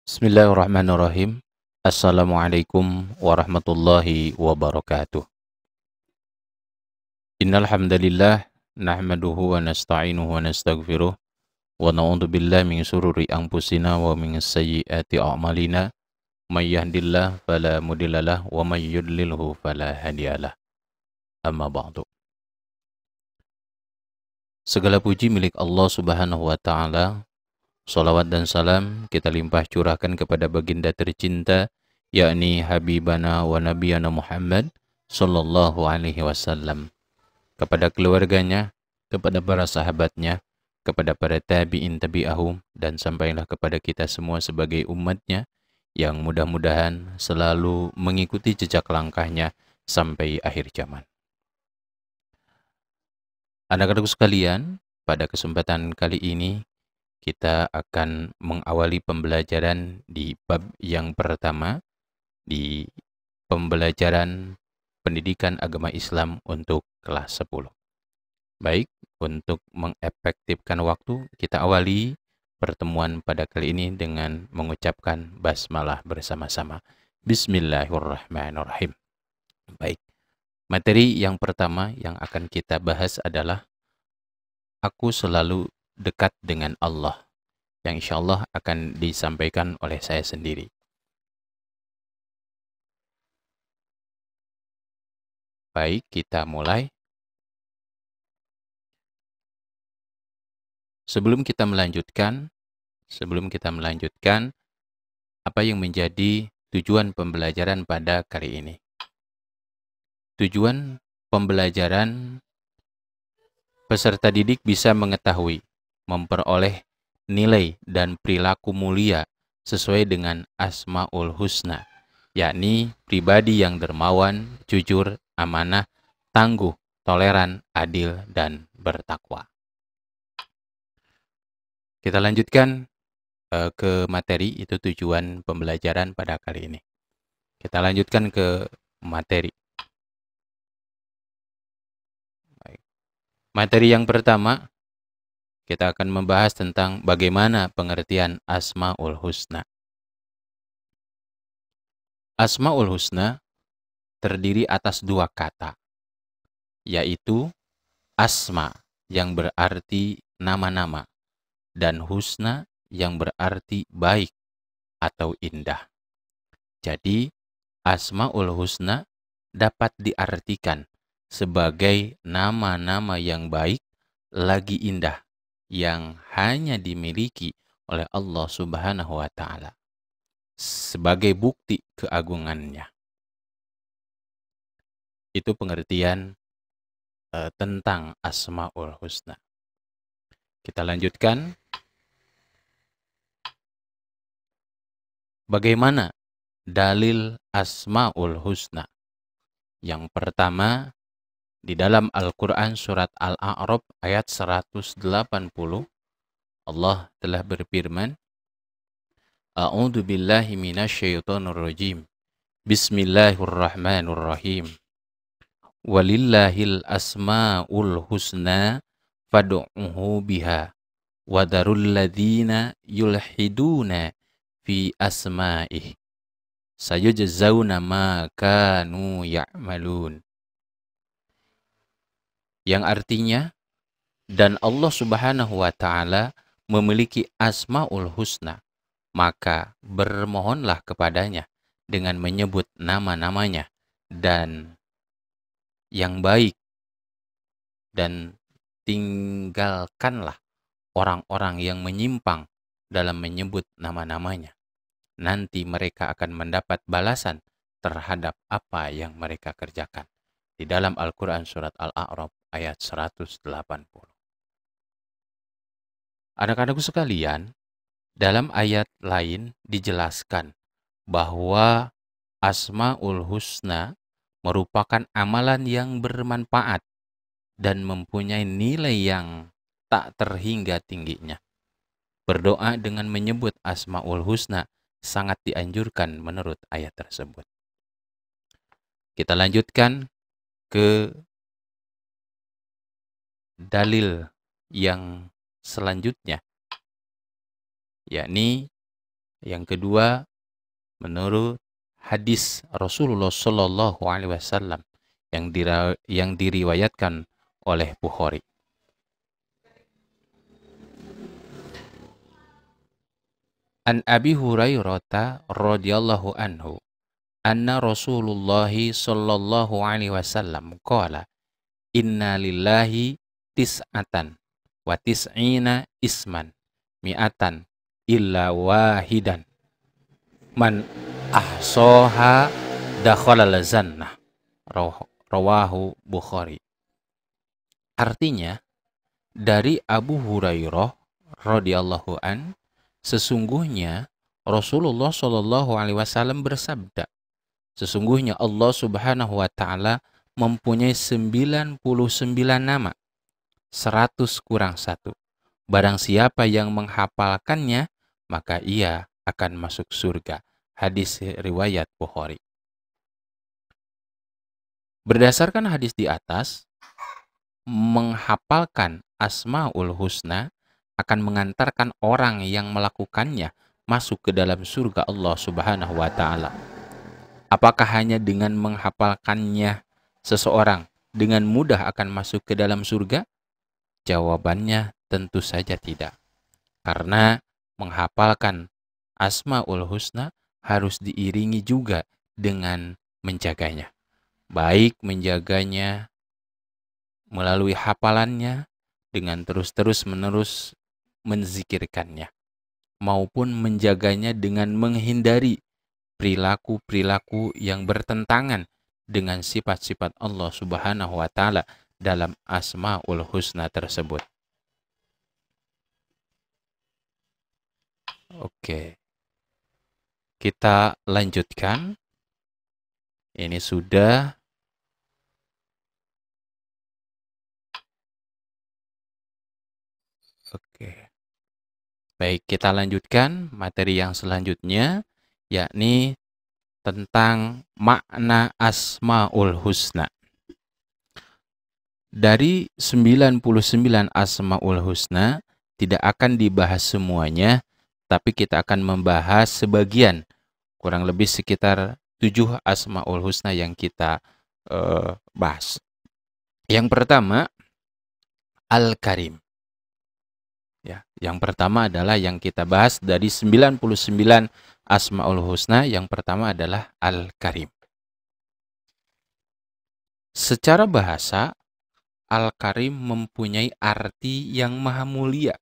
Bismillahirrahmanirrahim. Assalamualaikum warahmatullahi wabarakatuh. Innal hamdalillah nahmaduhu wa nasta'inuhu wa nastaghfiruh wa na'udzu billahi min shururi anfusina wa min sayyiati a'malina. May yahdihillahu fala mudhillalah wa may yudlilhu fala hadiyalah. Amma ba'du. Segala puji milik Allah Subhanahu wa taala. Salawat dan salam kita limpah curahkan kepada baginda tercinta, yakni Habibana wa Nabiyana Muhammad sallallahu alaihi wasallam, kepada keluarganya, kepada para sahabatnya, kepada para tabi'in tabi'ahum, dan sampailah kepada kita semua sebagai umatnya, yang mudah-mudahan selalu mengikuti jejak langkahnya sampai akhir zaman. Anak-anakku sekalian, pada kesempatan kali ini kita akan mengawali pembelajaran di bab yang pertama, di pembelajaran pendidikan agama Islam untuk kelas 10. Baik, untuk mengefektifkan waktu, kita awali pertemuan pada kali ini dengan mengucapkan basmalah bersama-sama. Bismillahirrahmanirrahim. Baik, materi yang pertama yang akan kita bahas adalah aku selalu dekat dengan Allah, yang insya Allah akan disampaikan oleh saya sendiri. Baik, kita mulai. Sebelum kita melanjutkan, apa yang menjadi tujuan pembelajaran pada kali ini? Tujuan pembelajaran, peserta didik bisa mengetahui, memperoleh nilai dan perilaku mulia sesuai dengan Asmaul Husna, yakni pribadi yang dermawan, jujur, amanah, tangguh, toleran, adil, dan bertakwa. Kita lanjutkan ke materi, itu tujuan pembelajaran pada kali ini. Kita lanjutkan ke materi. Baik. Materi yang pertama, kita akan membahas tentang bagaimana pengertian Asmaul Husna. Asmaul Husna terdiri atas dua kata, yaitu asma yang berarti nama-nama dan husna yang berarti baik atau indah. Jadi, Asmaul Husna dapat diartikan sebagai nama-nama yang baik lagi indah, yang hanya dimiliki oleh Allah Subhanahu wa taala sebagai bukti keagungannya. Itu pengertian tentang Asmaul Husna. Kita lanjutkan. Bagaimana dalil Asmaul Husna? Yang pertama, di dalam Al-Quran surat Al-A'raf ayat 180, Allah telah berfirman, A'udzu billahi minasyaitonir rajim. Bismillahirrahmanirrahim. Walillahil asmaul husna fad'uhu biha wadarul ladzina yulhiduna fi asma'ih sayujzauna ma kanu ya'malun. Yang artinya, dan Allah Subhanahu wa taala memiliki Asmaul Husna, maka bermohonlah kepadanya dengan menyebut nama-namanya dan yang baik, dan tinggalkanlah orang-orang yang menyimpang dalam menyebut nama-namanya. Nanti mereka akan mendapat balasan terhadap apa yang mereka kerjakan. Di dalam Al-Quran surat Al-A'raf ayat 180. Anak-anakku sekalian, dalam ayat lain dijelaskan bahwa Asmaul Husna merupakan amalan yang bermanfaat dan mempunyai nilai yang tak terhingga tingginya. Berdoa dengan menyebut Asmaul Husna sangat dianjurkan menurut ayat tersebut. Kita lanjutkan ke dalil yang selanjutnya, yakni yang kedua menurut hadis Rasulullah Shallallahu Alaihi Wasallam yang diriwayatkan oleh Bukhari. An Abi Hurairah radhiyallahu anhu anna Rasulullah sallallahu alaihi wasallam qala inna lillahi tis'atan wa tis'ina isman mi'atan illa wahidan man ahsoha dakhalal jannah. Rawahu Bukhari. Artinya, dari Abu Hurairah radhiyallahu an, sesungguhnya Rasulullah Shallallahu alaihi wasallam bersabda, sesungguhnya Allah Subhanahu wa taala mempunyai 99 nama, 100 kurang 1. Barang siapa yang menghafalkannya, maka ia akan masuk surga. Hadis riwayat Bukhari. Berdasarkan hadis di atas, menghafalkan Asmaul Husna akan mengantarkan orang yang melakukannya masuk ke dalam surga Allah Subhanahu wa taala. Apakah hanya dengan menghafalkannya seseorang dengan mudah akan masuk ke dalam surga? Jawabannya tentu saja tidak. Karena menghafalkan Asmaul Husna harus diiringi juga dengan menjaganya. Baik menjaganya melalui hafalannya dengan terus-menerus menzikirkannya, maupun menjaganya dengan menghindari perilaku-perilaku yang bertentangan dengan sifat-sifat Allah Subhanahu wa taala dalam Asmaul Husna tersebut. Oke. Kita lanjutkan. Ini sudah Oke. Baik, kita lanjutkan materi yang selanjutnya, yakni tentang makna Asmaul Husna. Dari 99 Asmaul Husna tidak akan dibahas semuanya, tapi kita akan membahas sebagian, kurang lebih sekitar 7 Asmaul Husna yang kita bahas. Yang pertama, Al-Karim. Ya, yang pertama adalah yang kita bahas dari 99 Asmaul Husna, yang pertama adalah Al-Karim. Secara bahasa, Al-Karim mempunyai arti yang maha mulia,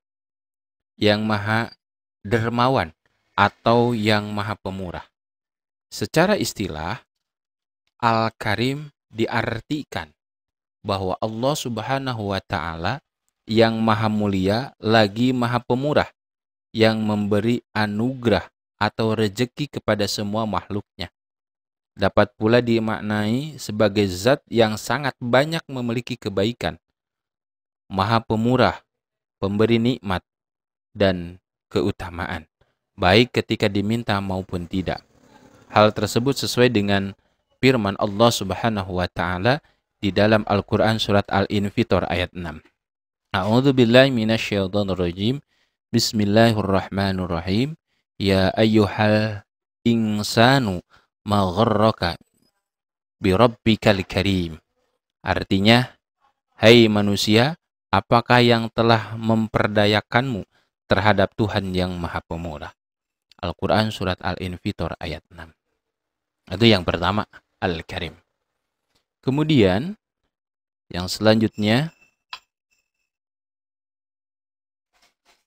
yang maha dermawan, atau yang maha pemurah. Secara istilah, Al-Karim diartikan bahwa Allah Subhanahu wa taala yang maha mulia lagi maha pemurah, yang memberi anugerah atau rejeki kepada semua makhluknya. Dapat pula dimaknai sebagai zat yang sangat banyak memiliki kebaikan, maha pemurah, pemberi nikmat dan keutamaan, baik ketika diminta maupun tidak. Hal tersebut sesuai dengan firman Allah Subhanahu wa taala di dalam Al-Qur'an surat Al-Infitor ayat 6. A'udzu billahi minasyaitonir rajim. Bismillahirrahmanirrahim. Ya ayyuhal insanu ma gharraka bi rabbikal karim. Artinya, hai manusia, apakah yang telah memperdayakanmu terhadap Tuhan yang Maha Pemurah? Al-Qur'an surat Al-Infitor ayat 6. Itu yang pertama, Al-Karim. Kemudian yang selanjutnya,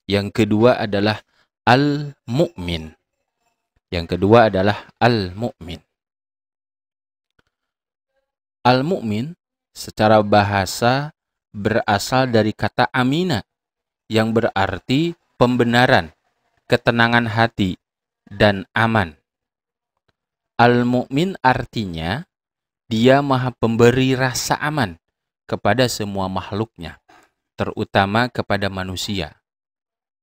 yang kedua adalah Al-Mu'min. Yang kedua adalah Al-Mu'min. Al-Mu'min secara bahasa berasal dari kata amina, yang berarti pembenaran, ketenangan hati, dan aman. Al-Mu'min artinya dia maha pemberi rasa aman kepada semua makhluknya, terutama kepada manusia.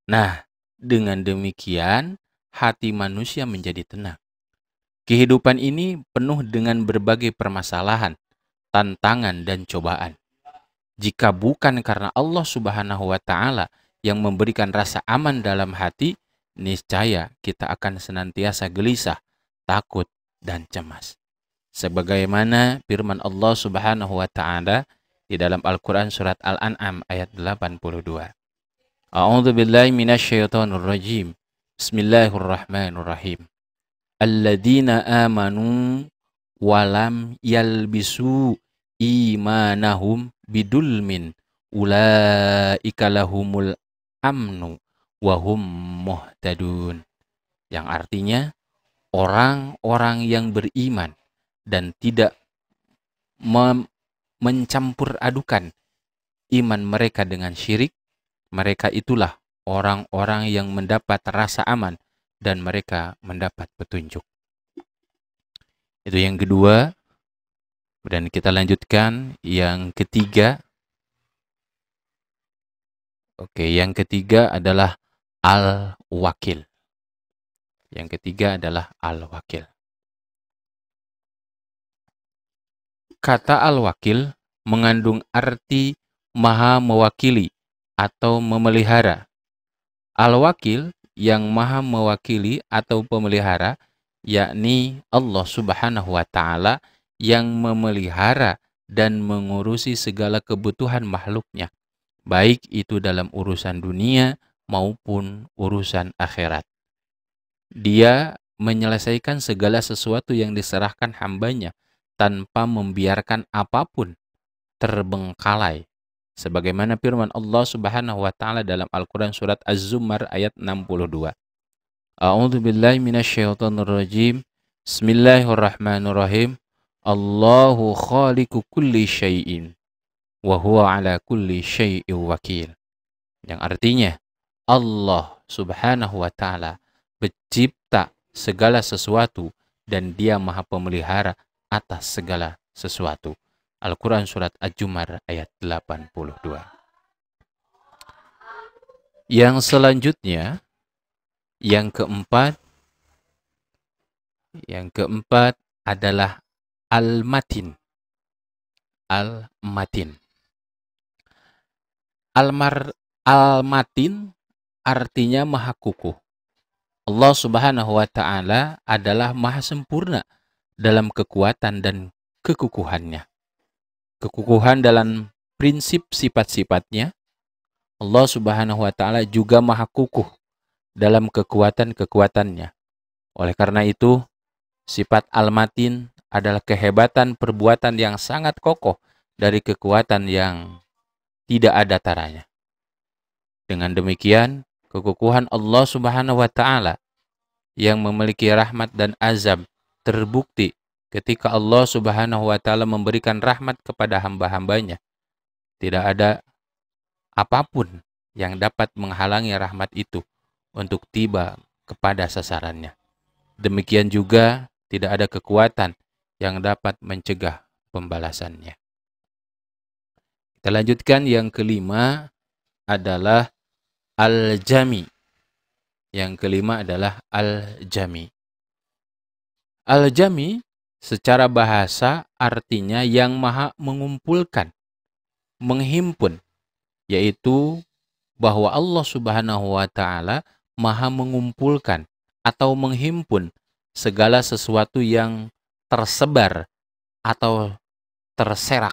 Nah, dengan demikian hati manusia menjadi tenang. Kehidupan ini penuh dengan berbagai permasalahan, tantangan, dan cobaan. Jika bukan karena Allah Subhanahu wa taala yang memberikan rasa aman dalam hati, niscaya kita akan senantiasa gelisah, takut, dan cemas. Sebagaimana firman Allah Subhanahu wa taala di dalam Al-Qur'an surat Al-An'am ayat 82. A'udzu billahi minasyaitonir rajim. Bismillahirrahmanirrahim. Alladzina amanu walam yalbisu imanahum bidulmin ulaika lahumul amnu wahum muhtadun. Yang artinya orang-orang yang beriman dan tidak mencampur adukan iman mereka dengan syirik, mereka itulah orang-orang yang mendapat rasa aman dan mereka mendapat petunjuk. Itu yang kedua. Dan kita lanjutkan yang ketiga. Oke, yang ketiga adalah al-wakil. Yang ketiga adalah al-wakil. Kata al-wakil mengandung arti maha mewakili atau memelihara. Al-wakil yang maha mewakili atau pemelihara, yakni Allah Subhanahu wa ta'ala yang memelihara dan mengurusi segala kebutuhan makhluknya, baik itu dalam urusan dunia maupun urusan akhirat. Dia menyelesaikan segala sesuatu yang diserahkan hambanya tanpa membiarkan apapun terbengkalai. Sebagaimana firman Allah Subhanahu wa taala dalam Al-Qur'an surat Az-Zumar ayat 62. A'udzu billahi minasyaitonir rajim. Bismillahirrahmanirrahim. Allahu khaliqu kulli syai'in wa huwa ala kulli syai'in wakil. Yang artinya Allah Subhanahu wa taala pencipta segala sesuatu dan Dia Maha Pemelihara atas segala sesuatu. Al-Quran surat Az-Zumar ayat 82. Yang selanjutnya, yang keempat adalah al-matin. Al-matin. Al-matin artinya maha kukuh. Allah Subhanahu wa taala adalah maha sempurna dalam kekuatan dan kekukuhannya. Kekukuhan dalam prinsip sifat-sifatnya. Allah Subhanahu wa taala juga maha kukuh dalam kekuatan-kekuatannya. Oleh karena itu, sifat al-matin adalah kehebatan perbuatan yang sangat kokoh dari kekuatan yang tidak ada taranya. Dengan demikian, kekukuhan Allah Subhanahu wa taala yang memiliki rahmat dan azab terbukti ketika Allah Subhanahu wa taala memberikan rahmat kepada hamba-hambanya. Tidak ada apapun yang dapat menghalangi rahmat itu untuk tiba kepada sasarannya. Demikian juga tidak ada kekuatan yang dapat mencegah pembalasannya. Kita lanjutkan yang kelima adalah al-jami. Yang kelima adalah al-jami. Al-jami secara bahasa artinya yang maha mengumpulkan, menghimpun, yaitu bahwa Allah Subhanahu wa taala maha mengumpulkan atau menghimpun segala sesuatu yang tersebar atau terserak.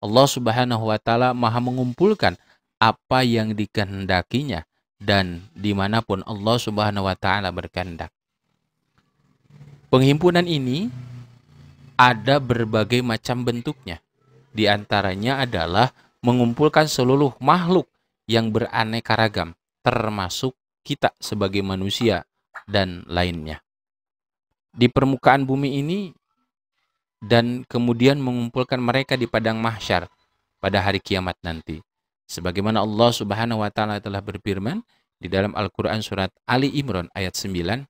Allah Subhanahu wa taala maha mengumpulkan apa yang dikehendakinya dan dimanapun Allah Subhanahu wa taala berkehendak. Penghimpunan ini ada berbagai macam bentuknya. Di antaranya adalah mengumpulkan seluruh makhluk yang beraneka ragam, termasuk kita sebagai manusia dan lainnya, di permukaan bumi ini, dan kemudian mengumpulkan mereka di padang mahsyar pada hari kiamat nanti. Sebagaimana Allah Subhanahu wa taala telah berfirman di dalam Al-Qur'an surat Ali Imran ayat 9.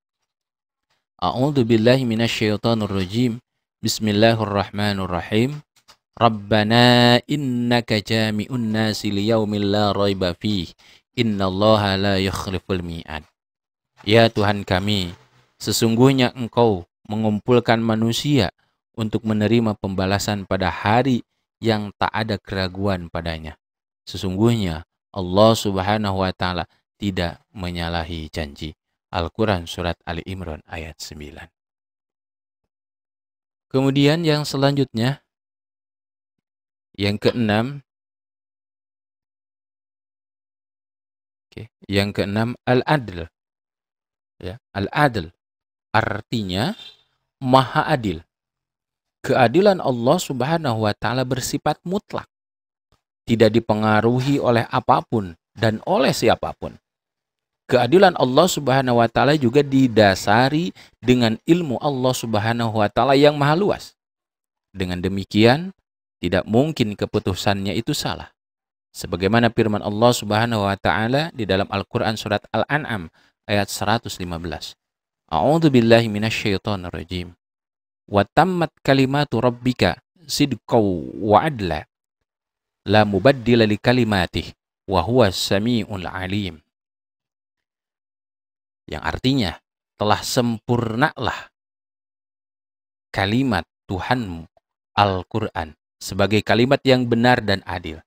A'udzu billahi minasyaitonir rajim. Bismillahirrahmanirrahim. Rabbana innaka jami'un nasi liyaumil la raiba fih. Innallaha la yukhliful mi'ad. Ya Tuhan kami, sesungguhnya Engkau mengumpulkan manusia untuk menerima pembalasan pada hari yang tak ada keraguan padanya. Sesungguhnya Allah Subhanahu wa taala tidak menyalahi janji. Al-Quran surat Ali Imran ayat 9. Kemudian yang selanjutnya, yang keenam, yang keenam al-adl. Ya, al-adl artinya maha adil. Keadilan Allah Subhanahu wa taala bersifat mutlak, tidak dipengaruhi oleh apapun dan oleh siapapun. Keadilan Allah Subhanahu wa taala juga didasari dengan ilmu Allah Subhanahu wa taala yang maha luas. Dengan demikian, tidak mungkin keputusannya itu salah. Sebagaimana firman Allah Subhanahu wa taala di dalam Al-Qur'an surat Al-An'am ayat 115. A'udzu billahi minasyaitonir rajim. Wa tammat kalimatu rabbika sidqan wa adla. La mubaddila li kalimatih wa huwas samiul alim. Yang artinya, telah sempurnalah kalimat Tuhanmu Al-Quran sebagai kalimat yang benar dan adil.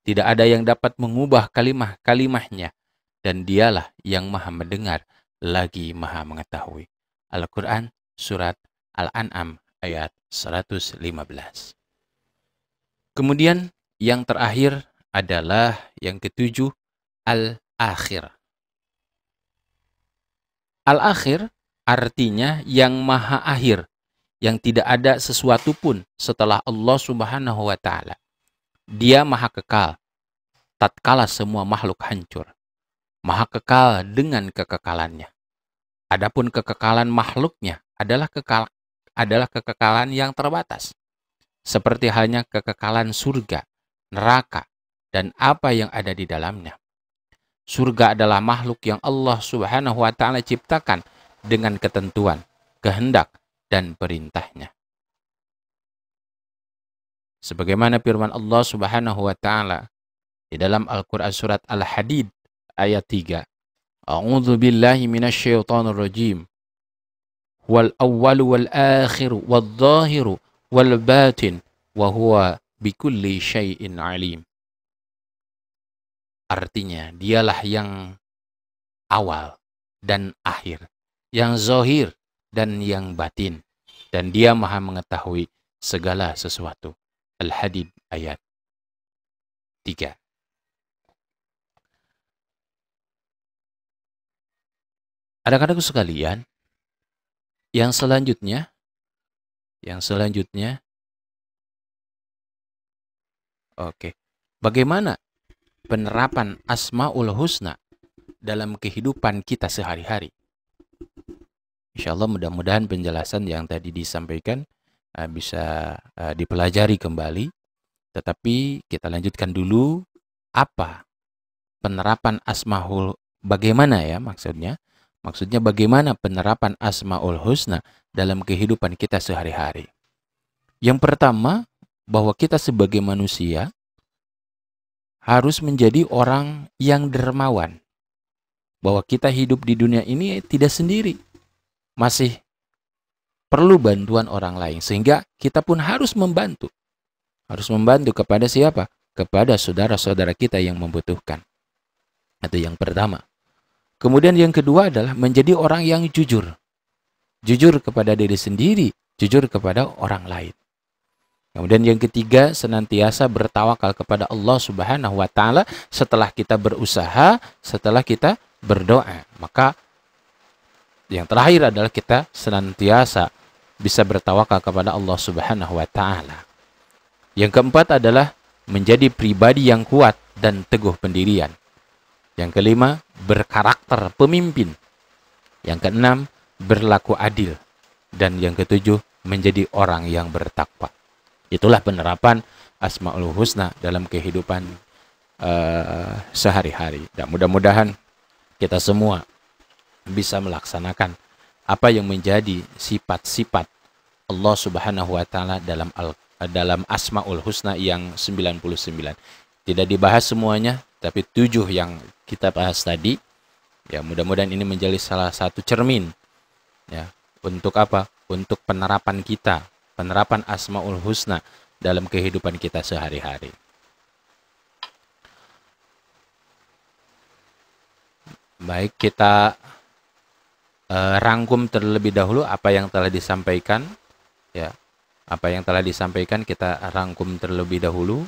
Tidak ada yang dapat mengubah kalimah-kalimahnya, dan dialah yang maha mendengar lagi maha mengetahui. Al-Quran surat Al-An'am ayat 115. Kemudian yang terakhir adalah yang ketujuh, al-akhir. Al-akhir artinya yang maha akhir, yang tidak ada sesuatu pun setelah Allah Subhanahu wa taala. Dia maha kekal, tatkala semua makhluk hancur. Maha kekal dengan kekekalannya. Adapun kekekalan makhluknya adalah kekekalan yang terbatas. Seperti halnya kekekalan surga, neraka, dan apa yang ada di dalamnya. Surga adalah makhluk yang Allah Subhanahu wa taala ciptakan dengan ketentuan, kehendak, dan perintahnya. Sebagaimana firman Allah Subhanahu wa taala di dalam Al-Qur'an surat Al-Hadid ayat 3. A'udzu billahi minasyaitonir rajim. Wal awwalu wal akhiru wal zahiru wal batin wa huwa bikulli syai'in alim. Artinya, dialah yang awal dan akhir, yang zahir dan yang batin, dan dia maha mengetahui segala sesuatu. Al-Hadid ayat 3. Anak-anakku sekalian, yang selanjutnya, bagaimana penerapan Asmaul Husna dalam kehidupan kita sehari-hari? Insyaallah mudah-mudahan penjelasan yang tadi disampaikan bisa dipelajari kembali. Tetapi kita lanjutkan dulu, apa penerapan Asmaul, bagaimana ya maksudnya? Maksudnya bagaimana penerapan Asmaul Husna dalam kehidupan kita sehari-hari? Yang pertama, bahwa kita sebagai manusia harus menjadi orang yang dermawan. Bahwa kita hidup di dunia ini tidak sendiri. Masih perlu bantuan orang lain. Sehingga kita pun harus membantu. Harus membantu kepada siapa? Kepada saudara-saudara kita yang membutuhkan. Itu yang pertama. Kemudian yang kedua adalah menjadi orang yang jujur. Jujur kepada diri sendiri. Jujur kepada orang lain. Kemudian yang ketiga, senantiasa bertawakal kepada Allah Subhanahu wa taala setelah kita berusaha, setelah kita berdoa. Maka yang terakhir adalah kita senantiasa bisa bertawakal kepada Allah Subhanahu wa taala. Yang keempat adalah menjadi pribadi yang kuat dan teguh pendirian. Yang kelima, berkarakter pemimpin. Yang keenam, berlaku adil. Dan yang ketujuh, menjadi orang yang bertakwa. Itulah penerapan Asmaul Husna dalam kehidupan sehari-hari. Dan mudah-mudahan kita semua bisa melaksanakan apa yang menjadi sifat-sifat Allah Subhanahu wa taala dalam Asmaul Husna yang 99. Tidak dibahas semuanya, tapi 7 yang kita bahas tadi. Ya, mudah-mudahan ini menjadi salah satu cermin ya, untuk apa? Untuk penerapan kita, penerapan Asmaul Husna dalam kehidupan kita sehari-hari. Baik, kita rangkum terlebih dahulu apa yang telah disampaikan, ya. Apa yang telah disampaikan kita rangkum terlebih dahulu.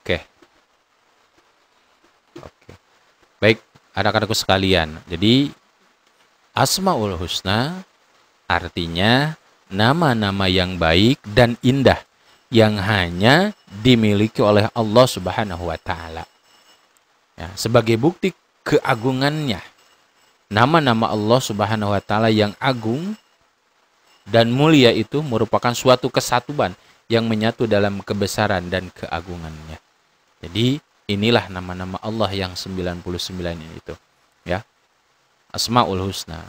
Oke. Baik, anak-anakku sekalian. Jadi Asmaul Husna artinya nama-nama yang baik dan indah yang hanya dimiliki oleh Allah Subhanahu wa taala. Ya, sebagai bukti keagungannya, nama-nama Allah Subhanahu wa taala yang agung dan mulia itu merupakan suatu kesatuan yang menyatu dalam kebesaran dan keagungannya. Jadi inilah nama-nama Allah yang 99 itu, ya. Asmaul Husna.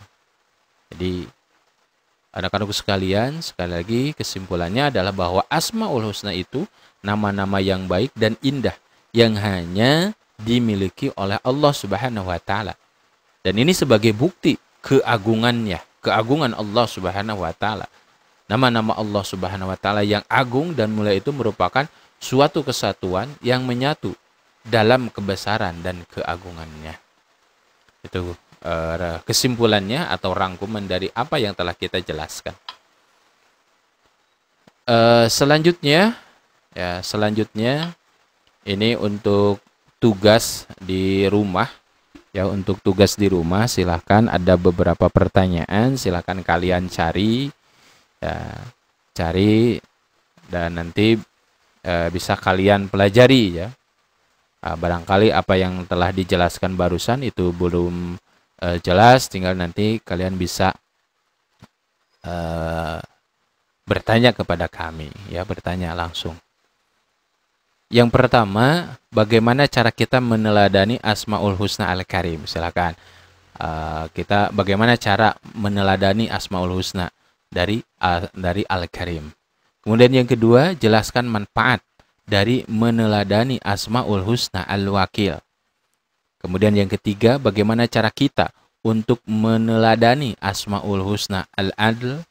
Jadi anak-anakku sekalian, sekali lagi kesimpulannya adalah bahwa Asmaul Husna itu nama-nama yang baik dan indah yang hanya dimiliki oleh Allah Subhanahu wa taala. Dan ini sebagai bukti keagungannya, keagungan Allah Subhanahu wa taala. Nama-nama Allah Subhanahu wa taala yang agung dan mulia itu merupakan suatu kesatuan yang menyatu dalam kebesaran dan keagungannya. Itu kesimpulannya atau rangkuman dari apa yang telah kita jelaskan. Selanjutnya ini untuk tugas di rumah. Ya, untuk tugas di rumah silahkan, ada beberapa pertanyaan, silahkan kalian cari, ya, cari dan nanti bisa kalian pelajari, ya. Barangkali apa yang telah dijelaskan barusan itu belum jelas, tinggal nanti kalian bisa bertanya kepada kami, ya, bertanya langsung. Yang pertama, bagaimana cara kita meneladani Asmaul Husna Al-Karim? Silakan. Kita bagaimana cara meneladani Asmaul Husna dari Al-Karim. Kemudian yang kedua, jelaskan manfaat dari meneladani Asmaul Husna Al-Wakil. Kemudian yang ketiga, bagaimana cara kita untuk meneladani Asmaul Husna Al-Adl.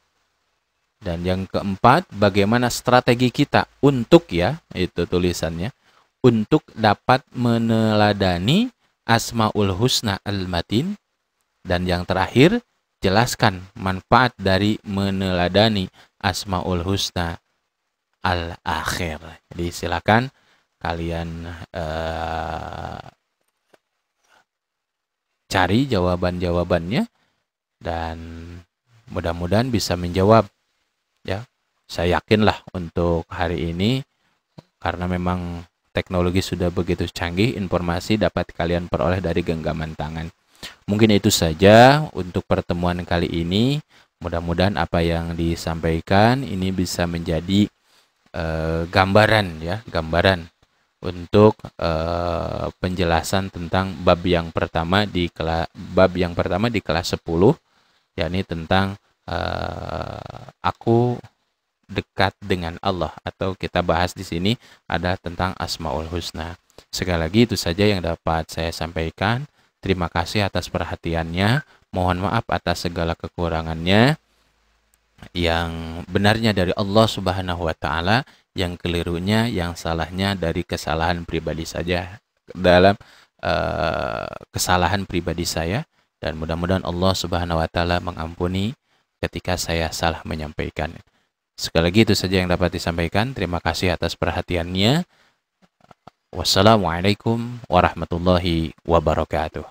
Dan yang keempat, bagaimana strategi kita untuk, ya, itu tulisannya, untuk dapat meneladani Asmaul Husna Al-Matin. Dan yang terakhir, jelaskan manfaat dari meneladani Asmaul Husna Al-Akhir. Jadi silakan kalian cari jawaban-jawabannya dan mudah-mudahan bisa menjawab, ya. Saya yakinlah untuk hari ini, karena memang teknologi sudah begitu canggih, informasi dapat kalian peroleh dari genggaman tangan. Mungkin itu saja untuk pertemuan kali ini. Mudah-mudahan apa yang disampaikan ini bisa menjadi gambaran, ya, gambaran untuk penjelasan tentang bab yang pertama di kelas 10, yakni tentang aku dekat dengan Allah, atau kita bahas di sini adalah tentang Asmaul Husna. Sekali lagi itu saja yang dapat saya sampaikan. Terima kasih atas perhatiannya. Mohon maaf atas segala kekurangannya. Yang benarnya dari Allah Subhanahu wa taala, yang kelirunya, yang salahnya dari kesalahan pribadi saja, dalam kesalahan pribadi saya, dan mudah-mudahan Allah Subhanahu wa taala mengampuni ketika saya salah menyampaikan. Sekali lagi itu saja yang dapat disampaikan. Terima kasih atas perhatiannya. Wassalamualaikum warahmatullahi wabarakatuh.